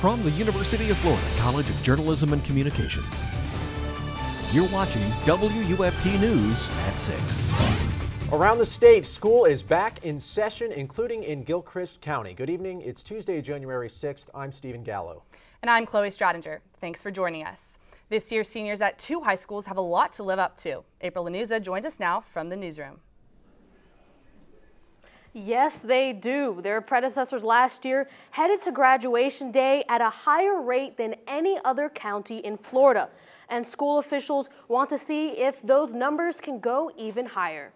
from the University of Florida College of Journalism and Communications. You're watching WUFT News at 6. Around the state, school is back in session, including in Gilchrist County. Good evening. It's Tuesday, January 6th. I'm Stephen Gallo. And I'm Chloe Stradinger. Thanks for joining us. This year's seniors at 2 high schools have a lot to live up to. April Lanuza joins us now from the newsroom. Yes, they do. Their predecessors last year headed to graduation day at a higher rate than any other county in Florida. And school officials want to see if those numbers can go even higher.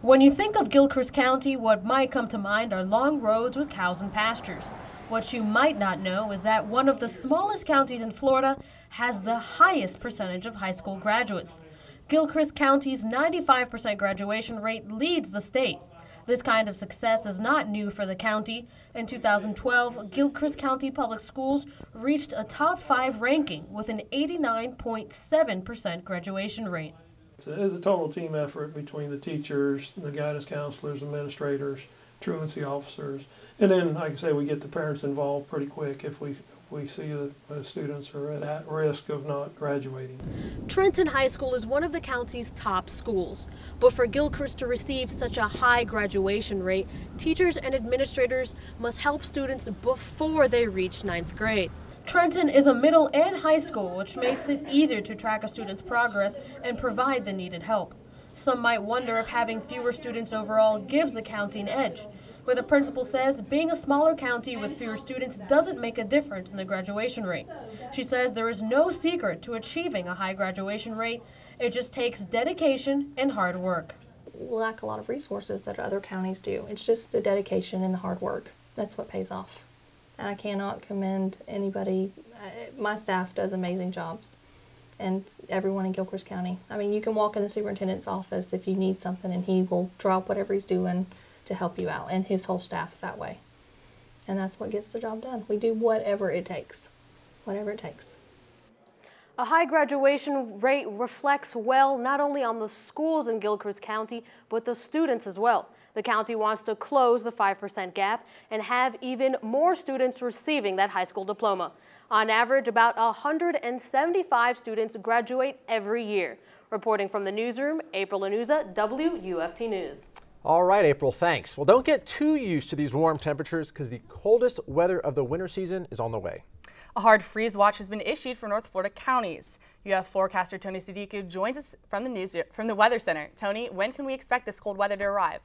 When you think of Gilchrist County, what might come to mind are long roads with cows and pastures. What you might not know is that one of the smallest counties in Florida has the highest percentage of high school graduates. Gilchrist County's 95% graduation rate leads the state. This kind of success is not new for the county. In 2012, Gilchrist County Public Schools reached a top 5 ranking with an 89.7% graduation rate. It's a total team effort between the teachers, the guidance counselors, administrators, truancy officers, and then, like I say, we get the parents involved pretty quick if we see that the students are at risk of not graduating. Trenton High School is one of the county's top schools, but for Gilchrist to receive such a high graduation rate, teachers and administrators must help students before they reach 9th grade. Trenton is a middle and high school, which makes it easier to track a student's progress and provide the needed help. Some might wonder if having fewer students overall gives the county an edge. But the principal says being a smaller county with fewer students doesn't make a difference in the graduation rate. She says there is no secret to achieving a high graduation rate. It just takes dedication and hard work. We lack a lot of resources that other counties do. It's just the dedication and the hard work. That's what pays off. And I cannot commend anybody. My staff does amazing jobs, and everyone in Gilchrist County. I mean, you can walk in the superintendent's office if you need something, and he will drop whatever he's doing to help you out, and his whole staff's that way. And that's what gets the job done. We do whatever it takes, whatever it takes. A high graduation rate reflects well not only on the schools in Gilchrist County, but the students as well. The county wants to close the 5% gap and have even more students receiving that high school diploma. On average, about 175 students graduate every year. Reporting from the newsroom, April Lanuza, WUFT News. All right, April, thanks. Well, don't get too used to these warm temperatures because the coldest weather of the winter season is on the way. A hard freeze watch has been issued for North Florida counties. UF forecaster Tony Sadiku joins us from the Weather Center. Tony, when can we expect this cold weather to arrive?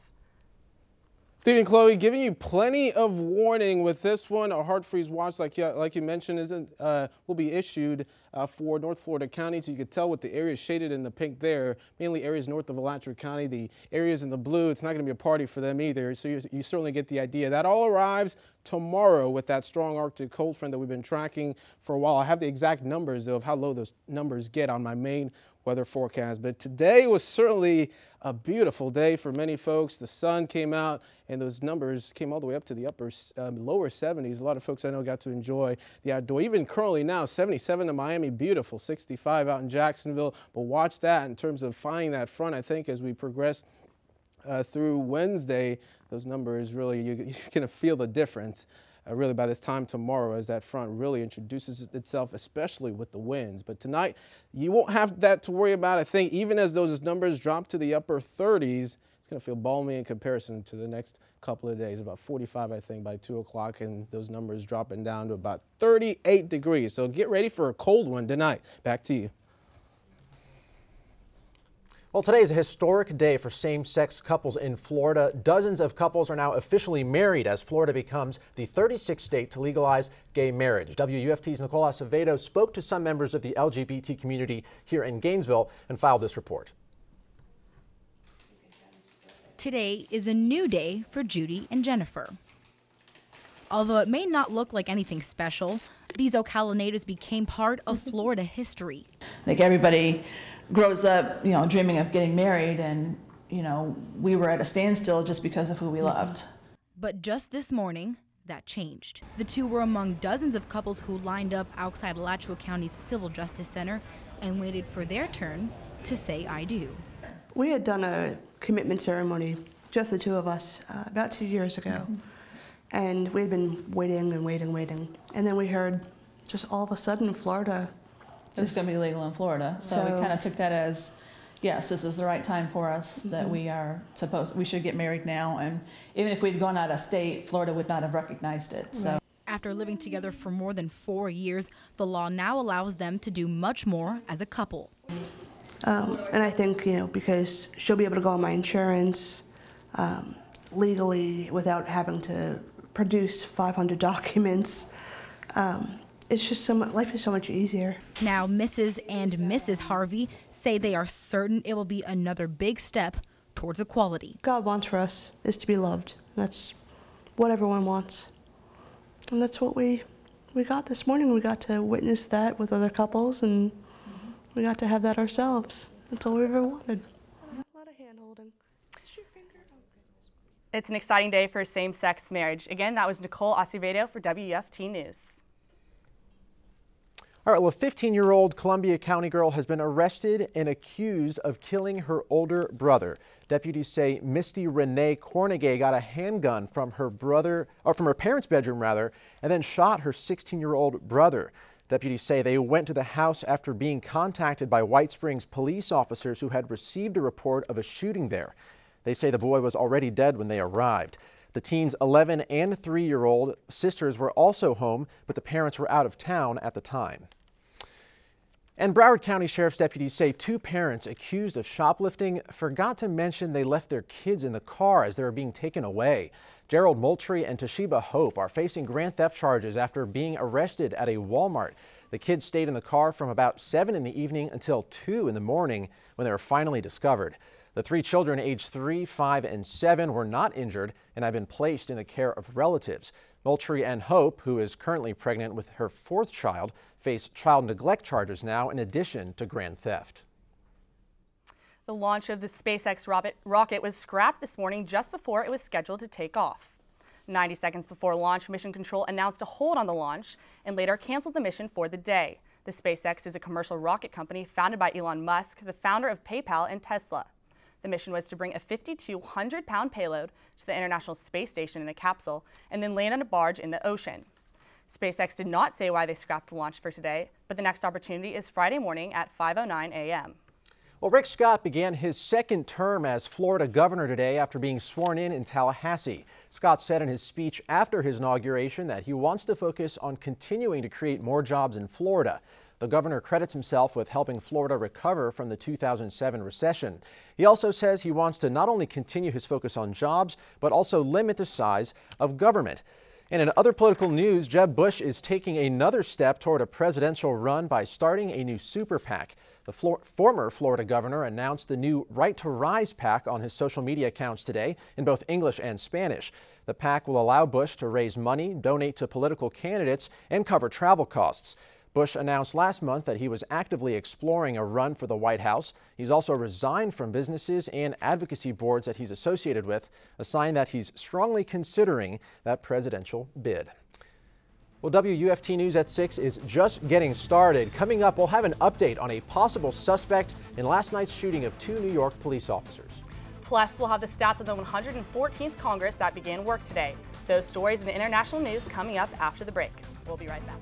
Stephen, Chloe, giving you plenty of warning with this one. A hard freeze watch, like you mentioned, will be issued for North Florida counties. You can tell with the areas shaded in the pink there, mainly areas north of Alachua County. The areas in the blue, it's not going to be a party for them either. So you certainly get the idea. That all arrives tomorrow with that strong Arctic cold front that we've been tracking for a while. I have the exact numbers, though, of how low those numbers get on my main weather forecast. But today was certainly a beautiful day for many folks. The sun came out and those numbers came all the way up to the lower 70s. A lot of folks I know got to enjoy the outdoor. Even currently now, 77 in Miami, beautiful, 65 out in Jacksonville. But watch that in terms of finding that front, I think, as we progress through Wednesday, those numbers really, you're going to feel the difference. Really by this time tomorrow as that front really introduces itself, especially with the winds. But tonight, you won't have that to worry about. I think even as those numbers drop to the upper 30s, it's going to feel balmy in comparison to the next couple of days. About 45, I think, by 2 o'clock, and those numbers dropping down to about 38 degrees. So get ready for a cold one tonight. Back to you. Well, today is a historic day for same-sex couples in Florida. Dozens of couples are now officially married as Florida becomes the 36th state to legalize gay marriage. WUFT's Nicole Acevedo spoke to some members of the LGBT community here in Gainesville and filed this report. Today is a new day for Judy and Jennifer. Although it may not look like anything special, these Ocala natives became part of Florida history. I think everybody grows up, dreaming of getting married, and, we were at a standstill just because of who we loved. But just this morning, that changed. The two were among dozens of couples who lined up outside Alachua County's Civil Justice Center and waited for their turn to say I do. We had done a commitment ceremony, just the two of us, about 2 years ago. And we'd been waiting and waiting. And then we heard just all of a sudden in Florida. It's going to be legal in Florida. So we kind of took that as, yes, this is the right time for us, that we should get married now. And even if we'd gone out of state, Florida would not have recognized it. So. After living together for more than 4 years, the law now allows them to do much more as a couple. And I think, because she'll be able to go on my insurance legally without having to produce 500 documents. It's just life is so much easier. Now, Mrs. and Mrs. Harvey say they are certain it will be another big step towards equality. God wants for us is to be loved. That's what everyone wants. And that's what we got this morning. We got to witness that with other couples, and we got to have that ourselves. That's all we ever wanted. A lot of hand-holding. It's an exciting day for same-sex marriage. Again, that was Nicole Acevedo for WUFT News. All right, well, a 15-year-old Columbia County girl has been arrested and accused of killing her older brother. Deputies say Misty Renee Cornegay got a handgun from her parents' bedroom, and then shot her 16-year-old brother. Deputies say they went to the house after being contacted by White Springs police officers who had received a report of a shooting there. They say the boy was already dead when they arrived. The teen's 11 and 3-year-old sisters were also home, but the parents were out of town at the time. And Broward County Sheriff's deputies say 2 parents accused of shoplifting forgot to mention they left their kids in the car as they were being taken away. Gerald Moultrie and Toshiba Hope are facing grand theft charges after being arrested at a Walmart. The kids stayed in the car from about 7 in the evening until 2 in the morning when they were finally discovered. The 3 children aged 3, 5, and 7 were not injured and have been placed in the care of relatives. Moultrie and Hope, who is currently pregnant with her 4th child, face child neglect charges now in addition to grand theft. The launch of the SpaceX rocket was scrapped this morning just before it was scheduled to take off. 90 seconds before launch, Mission Control announced a hold on the launch and later canceled the mission for the day. The SpaceX is a commercial rocket company founded by Elon Musk, the founder of PayPal and Tesla. The mission was to bring a 5,200-pound payload to the International Space Station in a capsule and then land on a barge in the ocean. SpaceX did not say why they scrapped the launch for today, but the next opportunity is Friday morning at 5:09 a.m. Well, Rick Scott began his 2nd term as Florida governor today after being sworn in Tallahassee. Scott said in his speech after his inauguration that he wants to focus on continuing to create more jobs in Florida. The governor credits himself with helping Florida recover from the 2007 recession. He also says he wants to not only continue his focus on jobs, but also limit the size of government. And in other political news, Jeb Bush is taking another step toward a presidential run by starting a new super PAC. The former Florida governor announced the new Right to Rise PAC on his social media accounts today in both English and Spanish. The PAC will allow Bush to raise money, donate to political candidates, and cover travel costs. Bush announced last month that he was actively exploring a run for the White House. He's also resigned from businesses and advocacy boards that he's associated with, a sign that he's strongly considering that presidential bid. Well, WUFT News at 6 is just getting started. Coming up, we'll have an update on a possible suspect in last night's shooting of 2 New York police officers. Plus, we'll have the stats of the 114th Congress that began work today. Those stories and international news coming up after the break. We'll be right back.